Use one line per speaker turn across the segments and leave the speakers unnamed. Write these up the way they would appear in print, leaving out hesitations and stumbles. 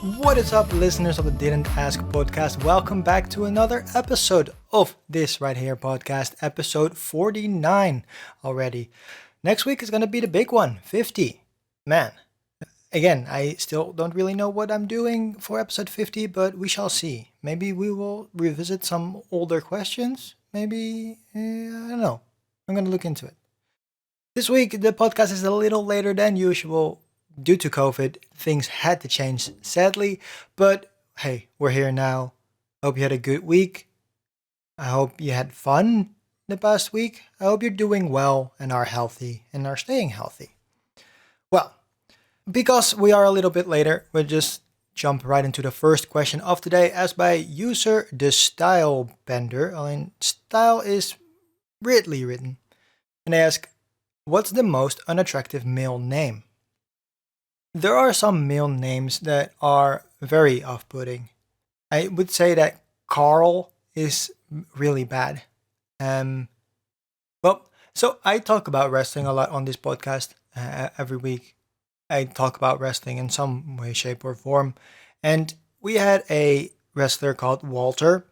What is up, listeners of the Didn't Ask podcast? Welcome back to another episode of this right here podcast, episode 49 already. Next week is going to be the big one, 50. Man, again, I still don't really know what I'm doing for episode 50, but we shall see. Maybe we will revisit some older questions. Maybe, I don't know. I'm going to look into it. This week, the podcast is a little later than usual. Due to COVID, things had to change, sadly. But hey, we're here now. Hope you had a good week. I hope you had fun the past week. I hope you're doing well and are healthy and are staying healthy. Well, because we are a little bit later, we'll just jump right into the first question of today, asked by user the Style Bender. I mean, style is weirdly written. And they ask, what's the most unattractive male name? There are some male names that are very off-putting. I would say that Carl is really bad. So I talk about wrestling a lot on this podcast every week. I talk about wrestling in some way, shape, or form. And we had a wrestler called Walter,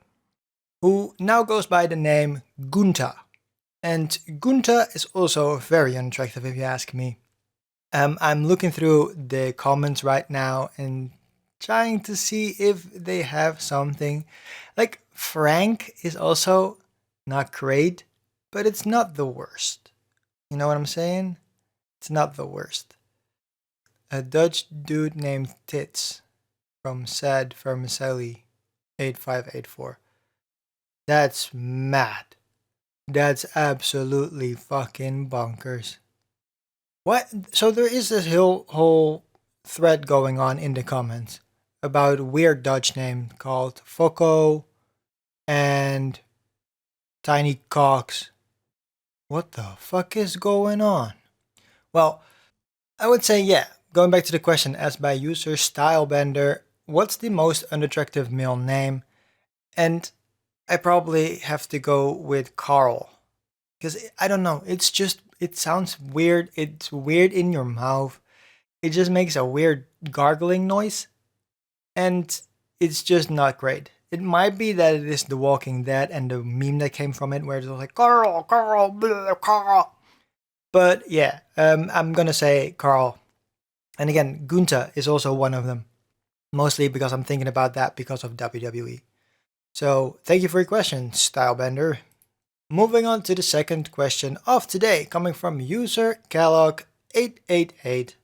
who now goes by the name Gunther. And Gunther is also very unattractive if you ask me. I'm looking through the comments right now and trying to see if they have something. Like Frank is also not great, but it's not the worst. You know what I'm saying? It's not the worst. A Dutch dude named Tits from Sad Vermicelli 8584. That's mad. That's absolutely fucking bonkers. What? So there is this whole thread going on in the comments about a weird Dutch name called Fokko and Tiny Cox. What the fuck is going on? Well, I would say, yeah, going back to the question asked by user Stylebender, what's the most unattractive male name? And I probably have to go with Carl. Because I don't know, it sounds weird. It's weird in your mouth. It just makes a weird gargling noise. And it's just not great. It might be that it is The Walking Dead and the meme that came from it where it's like, Carl, blah, Carl. But yeah, I'm gonna say Carl. And again, Gunther is also one of them. Mostly because I'm thinking about that because of WWE. So thank you for your question, Stylebender. Moving on to the second question of today, coming from user Kellogg888.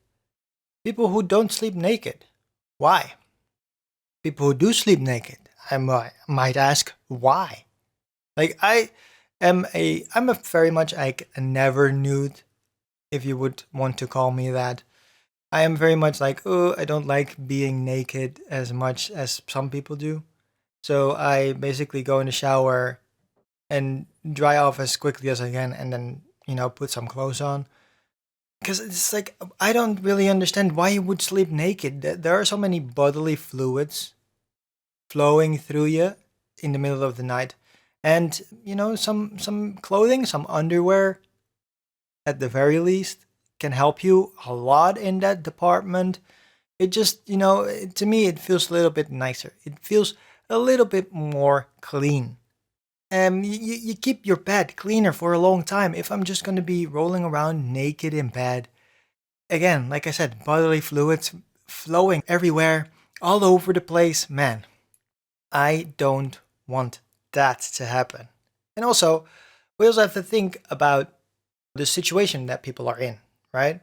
People who don't sleep naked. Why? People who do sleep naked. I might ask why. Like I'm a very much like a never nude, if you would want to call me that. I am very much like, oh, I don't like being naked as much as some people do. So I basically go in the shower and dry off as quickly as I can and then, put some clothes on. Because it's like, I don't really understand why you would sleep naked. There are so many bodily fluids flowing through you in the middle of the night. And, some clothing, some underwear, at the very least, can help you a lot in that department. It just, to me, it feels a little bit nicer. It feels a little bit more clean. You keep your bed cleaner for a long time. If I'm just going to be rolling around naked in bed, again, like I said, bodily fluids flowing everywhere, all over the place, man, I don't want that to happen. And also, we also have to think about the situation that people are in, right?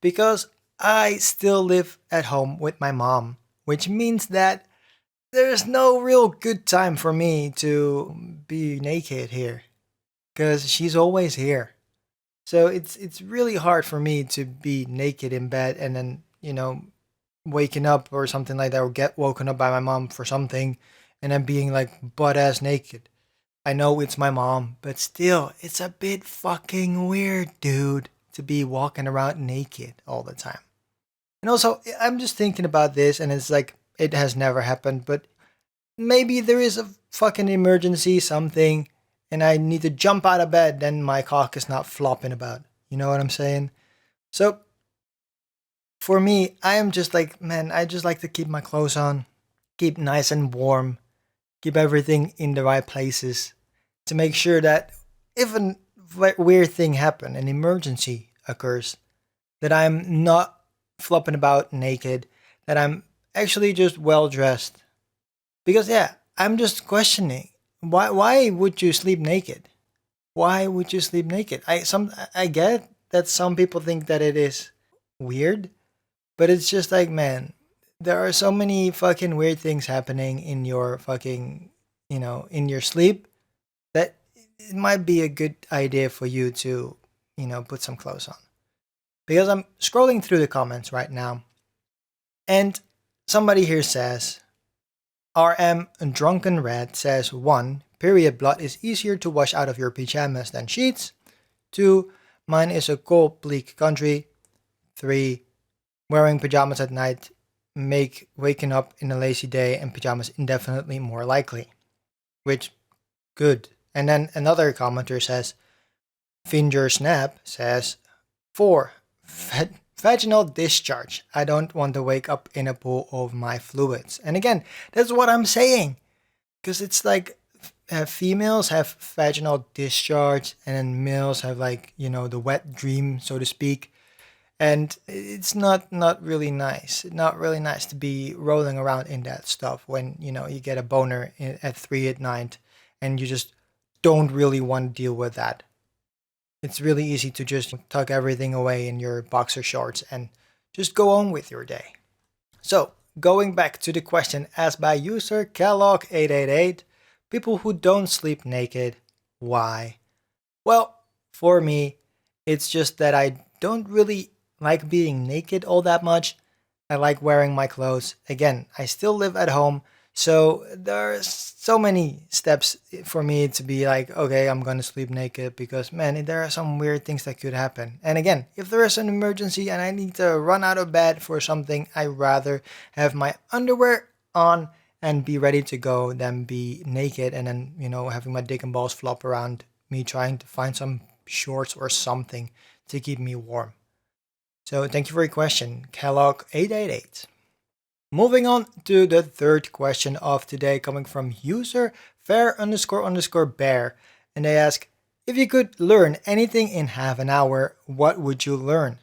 Because I still live at home with my mom, which means that there's no real good time for me to be naked here because she's always here. So it's really hard for me to be naked in bed and then, waking up or something like that, or get woken up by my mom for something and then being like butt ass naked. I know it's my mom, but still, it's a bit fucking weird, dude, to be walking around naked all the time. And also, I'm just thinking about this and it's like, it has never happened, but maybe there is a fucking emergency, something, and I need to jump out of bed, then my cock is not flopping about. You know what I'm saying? So for me, I am just like, man, I just like to keep my clothes on, keep nice and warm, keep everything in the right places to make sure that if a weird thing happen, an emergency occurs, that I'm not flopping about naked, that I'm actually just well dressed. Because yeah, I'm just questioning why would you sleep naked? Why would you sleep naked? I get that some people think that it is weird, but it's just like, man, there are so many fucking weird things happening in your fucking, in your sleep, that it might be a good idea for you to, put some clothes on. Because I'm scrolling through the comments right now, and somebody here says, RM Drunken Red says, 1. Period blood is easier to wash out of your pajamas than sheets. 2. Mine is a cold, bleak country. 3. Wearing pajamas at night make waking up in a lazy day and pajamas indefinitely more likely. Which, good. And then another commenter says, Finger Snap says, 4. Vaginal discharge. I don't want to wake up in a pool of my fluids. And again, that's what I'm saying. Because it's like females have vaginal discharge, and then males have, like, the wet dream, so to speak. And it's not really nice. Not really nice to be rolling around in that stuff when you get a boner at 3 at night, and you just don't really want to deal with that. It's really easy to just tuck everything away in your boxer shorts and just go on with your day. So, going back to the question asked by user Kellogg888, people who don't sleep naked, why? Well, for me, it's just that I don't really like being naked all that much. I like wearing my clothes. Again, I still live at home, so there are so many steps for me to be like, okay, I'm gonna sleep naked, because man, there are some weird things that could happen. And again, if there is an emergency and I need to run out of bed for something, I rather have my underwear on and be ready to go than be naked and then, having my dick and balls flop around me trying to find some shorts or something to keep me warm. So thank you for your question, Kellogg888. Moving on to the third question of today, coming from user fair__bear. And they ask, if you could learn anything in half an hour, what would you learn?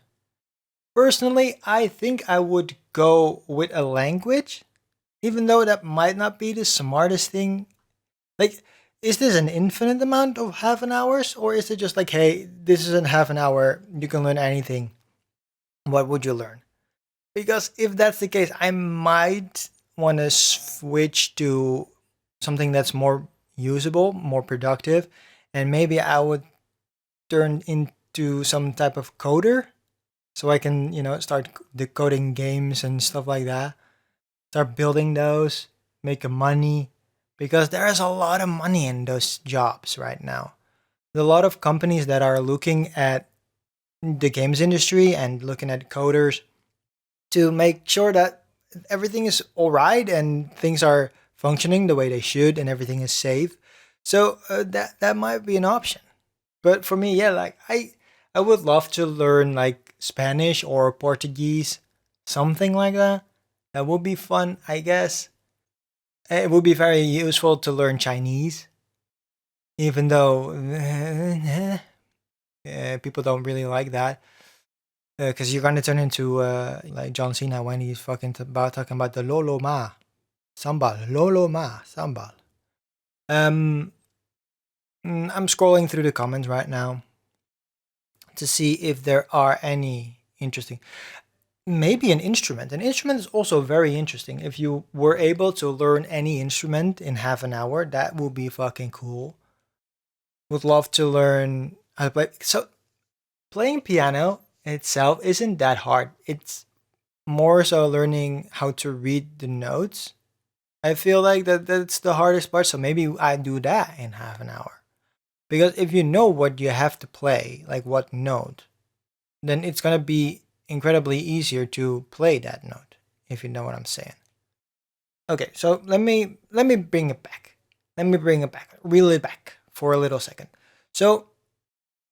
Personally, I think I would go with a language, even though that might not be the smartest thing. Like, is this an infinite amount of half an hours? Or is it just like, hey, this is in half an hour, you can learn anything? What would you learn? Because if that's the case, I might want to switch to something that's more usable, more productive, and maybe I would turn into some type of coder so I can, start decoding games and stuff like that. Start building those, make money, because there is a lot of money in those jobs right now. There's a lot of companies that are looking at the games industry and looking at coders to make sure that everything is all right and things are functioning the way they should and everything is safe. So that might be an option. But for me, yeah, like I would love to learn like Spanish or Portuguese, something like that. That would be fun, I guess. It would be very useful to learn Chinese, even though people don't really like that. Because you're gonna turn into like John Cena when he's fucking talking about the Lolo Ma Sambal. Lolo Ma Sambal. Um, I'm scrolling through the comments right now to see if there are any interesting. Maybe an instrument. An instrument is also very interesting. If you were able to learn any instrument in half an hour, that would be fucking cool. Would love to learn how to play. So, playing piano itself isn't that hard. It's more so learning how to read the notes. I feel like that's the hardest part. So maybe I do that in half an hour. Because if you know what you have to play, like what note, then it's gonna be incredibly easier to play that note, if you know what I'm saying. Okay, so let me bring it back. Let me bring it back, reel it back for a little second. So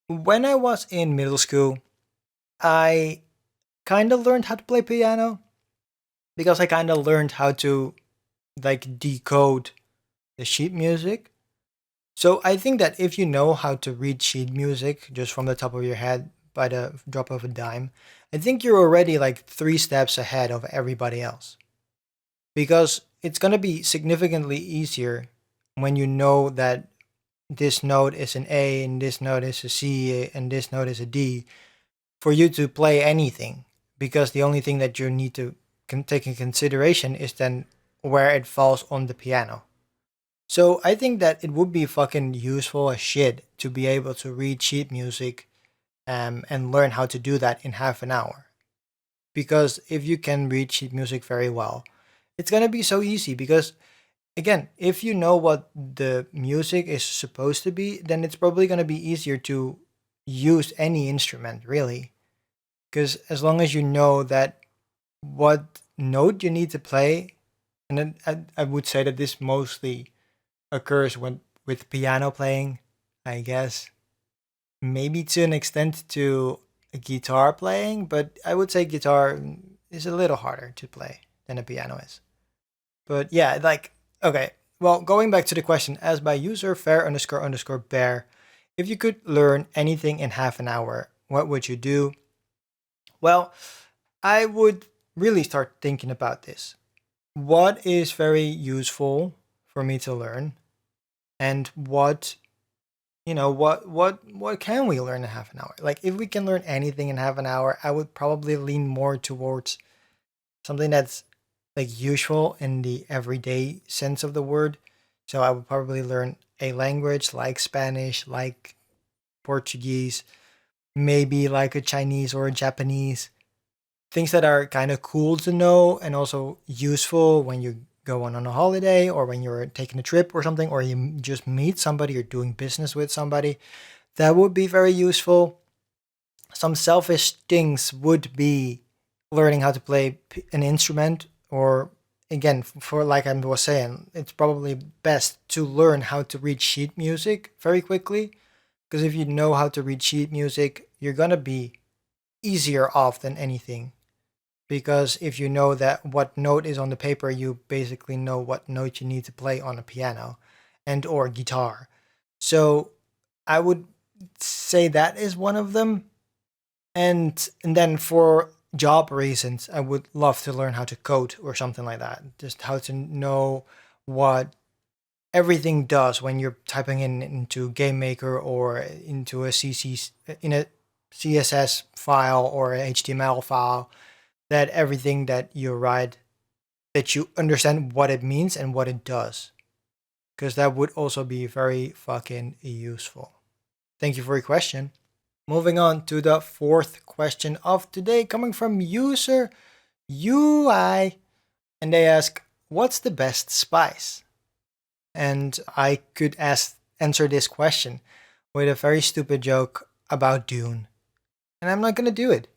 when I was in middle school, I kind of learned how to play piano because I kind of learned how to like decode the sheet music. So I think that if you know how to read sheet music just from the top of your head by the drop of a dime, I think you're already like 3 steps ahead of everybody else. Because it's going to be significantly easier when you know that this note is an A and this note is a C and this note is a D for you to play anything. Because the only thing that you need to take in consideration is then where it falls on the piano. So I think that it would be fucking useful as shit to be able to read sheet music and learn how to do that in half an hour. Because if you can read sheet music very well, it's gonna be so easy. Because again, if you know what the music is supposed to be, then it's probably gonna be easier to use any instrument, really. Because as long as you know that what note you need to play, and then I would say that this mostly occurs when with piano playing, I guess. Maybe to an extent to guitar playing, but I would say guitar is a little harder to play than a piano is. But yeah, like, okay. Well, going back to the question, as by user fair underscore underscore bear, if you could learn anything in half an hour, what would you do? Well, I would really start thinking about this. What is very useful for me to learn? And what can we learn in half an hour? Like if we can learn anything in half an hour, I would probably lean more towards something that's like useful in the everyday sense of the word. So I would probably learn a language like Spanish, like Portuguese, maybe like a Chinese or a Japanese. Things that are kind of cool to know and also useful when you go on a holiday or when you're taking a trip or something, or you just meet somebody or doing business with somebody. That would be very useful. Some selfish things would be learning how to play an instrument, or again, for like I was saying, it's probably best to learn how to read sheet music very quickly. Because if you know how to read sheet music, you're gonna be easier off than anything. Because if you know that what note is on the paper, you basically know what note you need to play on a piano and or guitar. So I would say that is one of them. And then for job reasons, I would love to learn how to code or something like that. Just how to know what everything does when you're typing in into Game Maker or into a in a CSS file or a HTML file, that everything that you write, that you understand what it means and what it does. Because that would also be very fucking useful. Thank you for your question. Moving on to the fourth question of today, coming from user UI. And they ask, what's the best spice? And I could answer this question with a very stupid joke about Dune. And I'm not gonna do it.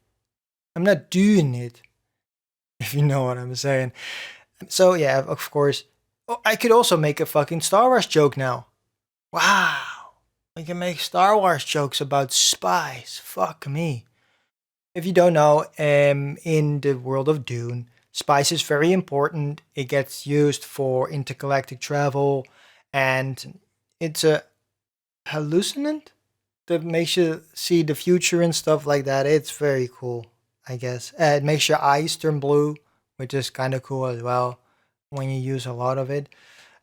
I'm not doing it. If you know what I'm saying. So yeah, of course. Oh, I could also make a fucking Star Wars joke now. Wow. We can make Star Wars jokes about spies. Fuck me. If you don't know, in the world of Dune, spice is very important. It gets used for intergalactic travel, and it's a hallucinant that makes you see the future and stuff like that. It's very cool, I guess. It makes your eyes turn blue, which is kind of cool as well when you use a lot of it.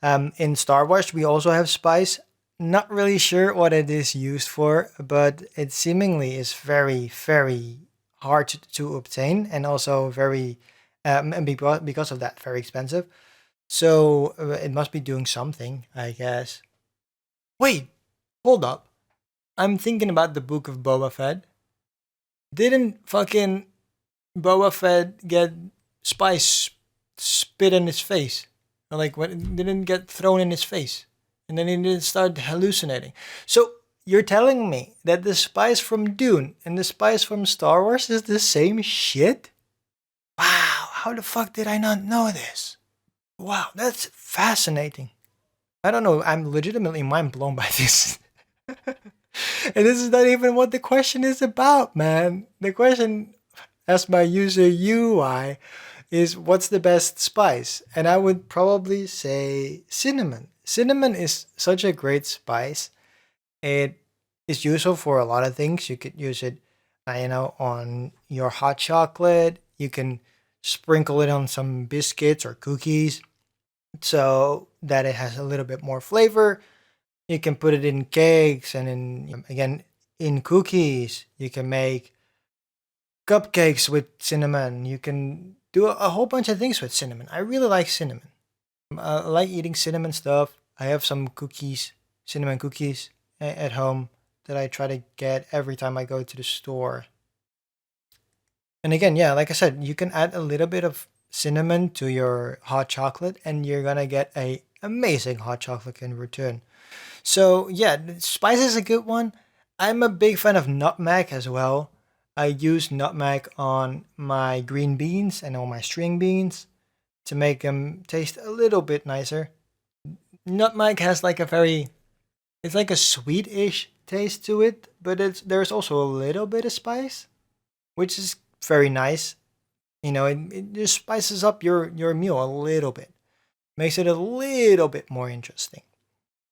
In Star Wars, we also have spice. Not really sure what it is used for, but it seemingly is very, very hard to obtain and also very, and because of that, very expensive. So it must be doing something, I guess. Wait, hold up. I'm thinking about the book of Boba Fett. Didn't fucking Boba Fett get spice spit in his face? Or like, what? Didn't get thrown in his face? And then he didn't start hallucinating. So you're telling me that the spice from Dune and the spice from Star Wars is the same shit? Wow, how the fuck did I not know this? Wow, that's fascinating. I don't know, I'm legitimately mind blown by this. And this is not even what the question is about, man. The question, asked by user UI is what's the best spice? And I would probably say cinnamon. Cinnamon is such a great spice. It is useful for a lot of things. You could use it, on your hot chocolate. You can sprinkle it on some biscuits or cookies so that it has a little bit more flavor. You can put it in cakes and in cookies. You can make cupcakes with cinnamon. You can do a whole bunch of things with cinnamon. I really like cinnamon. I like eating cinnamon stuff. I have some cookies, cinnamon cookies at home that I try to get every time I go to the store. And again, yeah, like I said, you can add a little bit of cinnamon to your hot chocolate and you're gonna get a amazing hot chocolate in return. So yeah, spice is a good one. I'm a big fan of nutmeg as well. I use nutmeg on my green beans and on my string beans to make them taste a little bit nicer. Nutmeg has like it's like a sweetish taste to it, but there's also a little bit of spice, which is very nice. It just spices up your meal a little bit, makes it a little bit more interesting.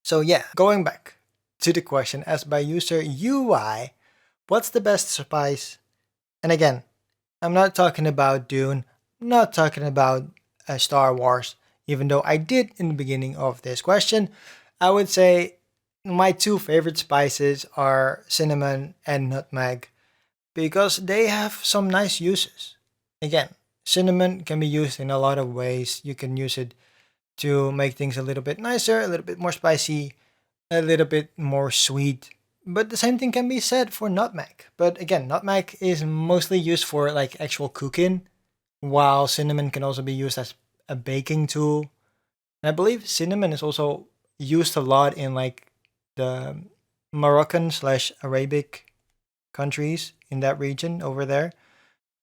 So yeah, going back to the question asked by user UI, what's the best spice? And again, I'm not talking about Dune, not talking about Star Wars, even though I did in the beginning of this question. I would say my two favorite spices are cinnamon and nutmeg because they have some nice uses. Again, cinnamon can be used in a lot of ways. You can use it to make things a little bit nicer, a little bit more spicy, a little bit more sweet. But the same thing can be said for nutmeg. But again, nutmeg is mostly used for like actual cooking, while cinnamon can also be used as a baking tool. And I believe cinnamon is also used a lot in like the Moroccan slash Arabic countries in that region over there.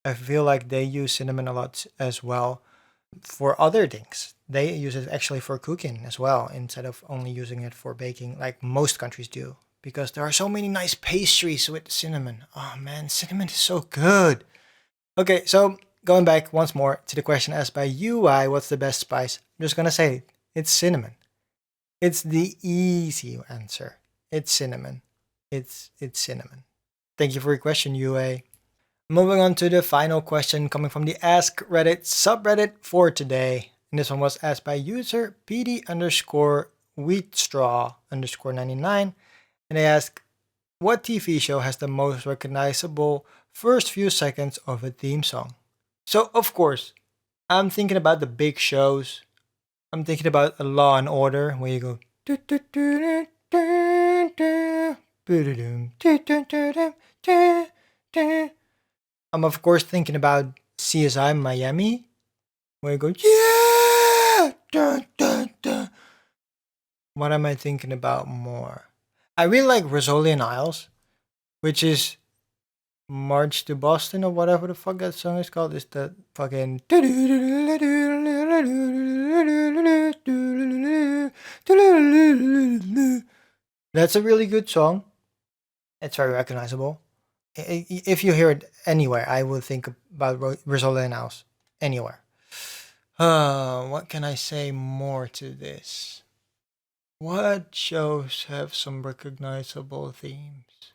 I feel like they use cinnamon a lot as well for other things. They use it actually for cooking as well, instead of only using it for baking, like most countries do. Because there are so many nice pastries with cinnamon. Oh man, cinnamon is so good. Okay, so going back once more to the question asked by UI, what's the best spice? I'm just gonna say it's cinnamon. It's the easy answer. It's cinnamon. It's cinnamon. Thank you for your question, UA. Moving on to the final question coming from the Ask Reddit subreddit for today. And this one was asked by user PD underscore wheatstraw underscore 99. And they ask, what TV show has the most recognizable first few seconds of a theme song? So, of course, I'm thinking about the big shows. I'm thinking about a Law and Order, where you go. I'm of course thinking about CSI Miami, where you go, yeah! Dun, dun, dun. What am I thinking about more? I really like Rizzoli and Isles, which is March to Boston or whatever the fuck that song is called. It's that fucking. That's a really good song. It's very recognizable. If you hear it anywhere, I will think about Rizzoli and Isles. Anywhere. What can I say more to this? What shows have some recognizable themes?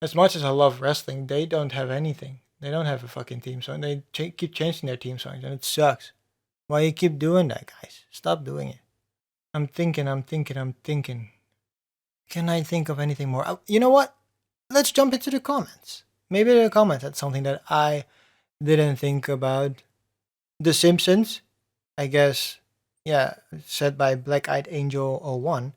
As much as I love wrestling, they don't have anything. They don't have a fucking theme song. They keep changing their theme songs, and it sucks. Why you keep doing that, guys? Stop doing it. I'm thinking. Can I think of anything more? You know what? Let's jump into the comments. Maybe the comments had something that I didn't think about. The Simpsons, I guess, yeah, said by Black Eyed Angel 01.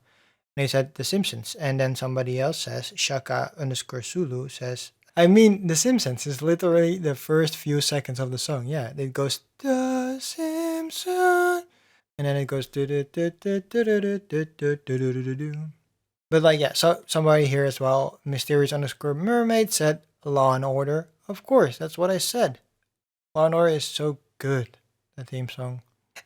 They said The Simpsons. And then somebody else says, Shaka underscore Sulu says, I mean, The Simpsons is literally the first few seconds of the song. Yeah, it goes, The Simpsons. And then it goes, but like, yeah, so somebody here as well, Mysterious underscore Mermaid said Law and Order. Of course, that's what I said. Law and Order is so good, the theme song.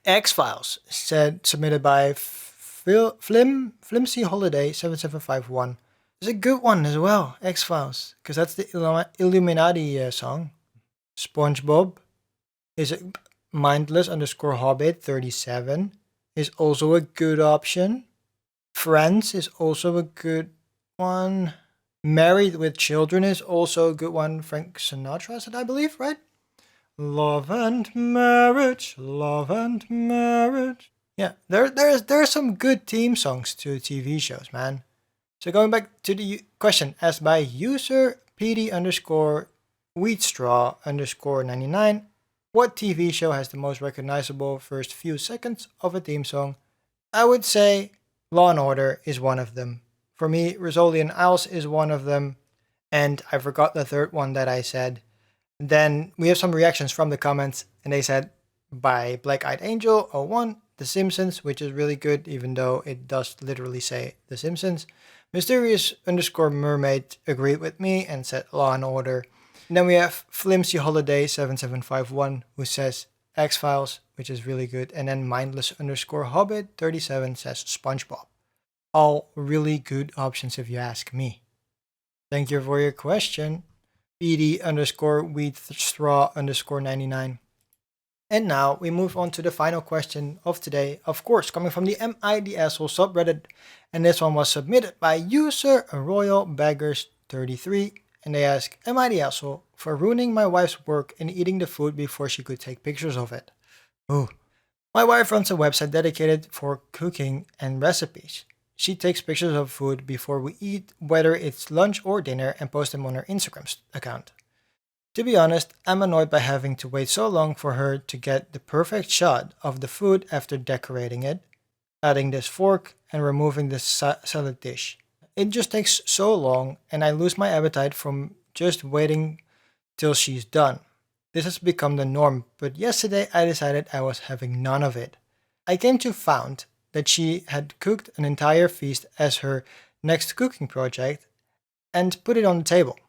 X-Files said, submitted by Flimsy Holiday 7751. It's a good one as well, X-Files, because that's the Illuminati song. SpongeBob is mindless underscore hobbit 37 is also a good option. Friends is also a good one. Married with Children is also a good one. Frank Sinatra said, I believe, right? Love and marriage, love and marriage. Yeah, there are some good theme songs to TV shows, man. So going back to the question asked by user PD underscore wheatstraw underscore 99, what TV show has the most recognizable first few seconds of a theme song? I would say Law and Order is one of them. For me, Rizzoli and Isles is one of them, and I forgot the third one that I said. Then we have some reactions from the comments, and they said by Black Eyed Angel 01, The Simpsons, which is really good, even though it does literally say The Simpsons. Mysterious underscore mermaid agreed with me and said Law and Order. And then we have Flimsy Holiday 7751, who says X Files, which is really good. And then Mindless underscore Hobbit 37 says SpongeBob. All really good options if you ask me. Thank you for your question. PD underscore wheatstraw underscore 99. And now we move on to the final question of today, of course, coming from the MIDSL subreddit. And this one was submitted by user Royal Baggers 33. And they ask, Am I the asshole for ruining my wife's work and eating the food before she could take pictures of it? Ooh. My wife runs a website dedicated for cooking and recipes. She takes pictures of food before we eat, whether it's lunch or dinner, and posts them on her Instagram account. To be honest, I'm annoyed by having to wait so long for her to get the perfect shot of the food after decorating it, adding this fork, and removing this salad dish. It just takes so long, and I lose my appetite from just waiting till she's done. This has become the norm, but yesterday I decided I was having none of it. I came to found that she had cooked an entire feast as her next cooking project and put it on the table.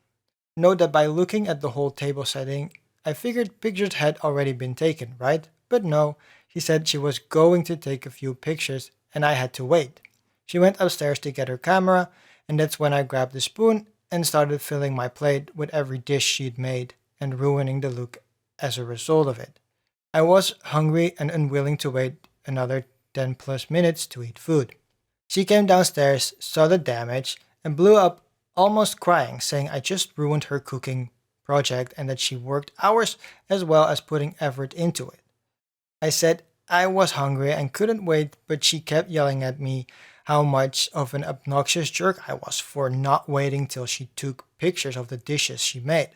Note that by looking at the whole table setting, I figured pictures had already been taken, right? But no, she said she was going to take a few pictures and I had to wait. She went upstairs to get her camera, and that's when I grabbed the spoon and started filling my plate with every dish she'd made and ruining the look as a result of it. I was hungry and unwilling to wait another 10 plus minutes to eat food. She came downstairs, saw the damage, and blew up almost crying, saying I just ruined her cooking project and that she worked hours as well as putting effort into it. I said I was hungry and couldn't wait, but she kept yelling at me how much of an obnoxious jerk I was for not waiting till she took pictures of the dishes she made.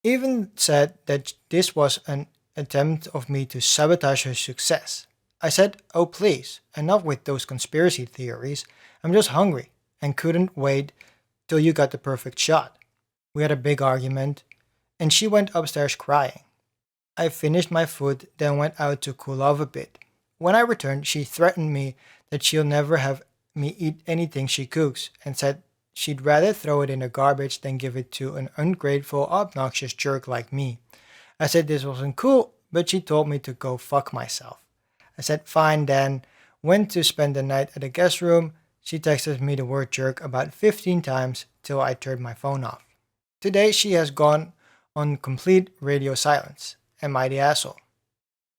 Even said that this was an attempt of me to sabotage her success. I said, oh please, enough with those conspiracy theories. I'm just hungry and couldn't wait till you got the perfect shot. We had a big argument, and she went upstairs crying. I finished my food, then went out to cool off a bit. When I returned, she threatened me that she'll never have me eat anything she cooks, and said she'd rather throw it in the garbage than give it to an ungrateful, obnoxious jerk like me. I said this wasn't cool, but she told me to go fuck myself. I said fine then, went to spend the night at a guest room. She texted me the word jerk about 15 times till I turned my phone off. Today she has gone on complete radio silence. Am I the asshole?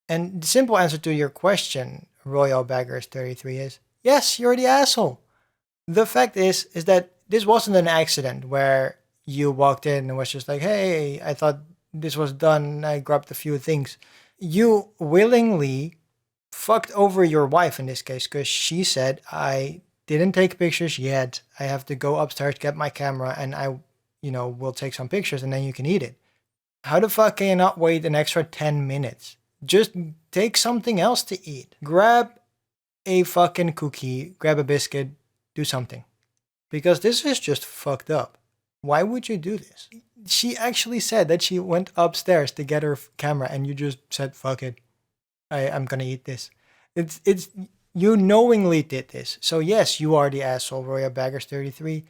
And the simple answer to your question, Royal Baggers 33, is yes, you're the asshole. The fact is that this wasn't an accident where you walked in and was just like, hey, I thought this was done and I grabbed a few things. You willingly fucked over your wife in this case because she said, I didn't take pictures yet. I have to go upstairs, get my camera, and I, will take some pictures and then you can eat it. How the fuck can you not wait an extra 10 minutes? Just take something else to eat. Grab a fucking cookie, grab a biscuit, do something. Because this is just fucked up. Why would you do this? She actually said that she went upstairs to get her camera and you just said, fuck it. I'm gonna eat this. It's you knowingly did this. So yes, you are the asshole, Roya Baggers 33.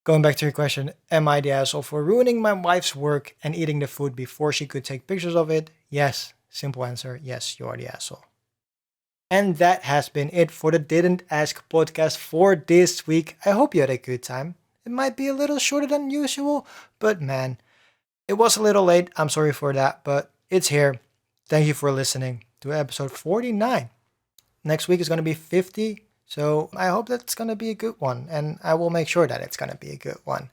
Going back to your question, am I the asshole for ruining my wife's work and eating the food before she could take pictures of it? Yes. Simple answer, yes, you are the asshole. And that has been it for the Didn't Ask podcast for this week. I hope you had a good time. It might be a little shorter than usual, but man, It was a little late, I'm sorry for that, but it's here. Thank you for listening to episode 49. Next week is going to be 50, so I hope that's going to be a good one, and I will make sure that it's going to be a good one.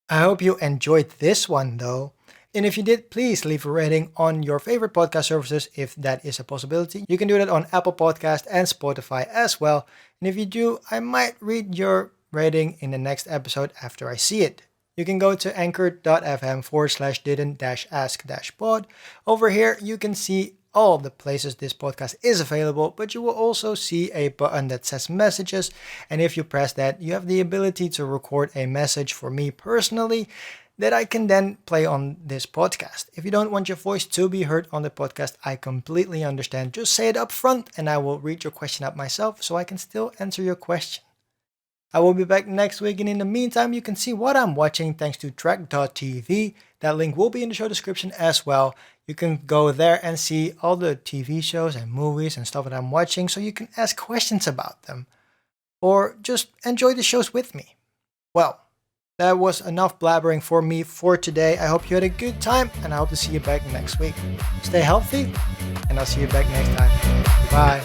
I hope you enjoyed this one though. And if you did, please leave a rating on your favorite podcast services if that is a possibility. You can do that on Apple Podcast and Spotify as well. And if you do, I might read your rating in the next episode after I see it. You can go to anchor.fm/didn't-ask-pod. Over here, you can see all the places this podcast is available, but you will also see a button that says messages. And if you press that, you have the ability to record a message for me personally that I can then play on this podcast. If you don't want your voice to be heard on the podcast, I completely understand. Just say it up front and I will read your question out myself so I can still answer your question. I will be back next week, and in the meantime, you can see what I'm watching thanks to track.tv. That link will be in the show description as well. You can go there and see all the TV shows and movies and stuff that I'm watching, so you can ask questions about them. Or just enjoy the shows with me. Well, that was enough blabbering for me for today. I hope you had a good time, and I hope to see you back next week. Stay healthy, and I'll see you back next time. Bye.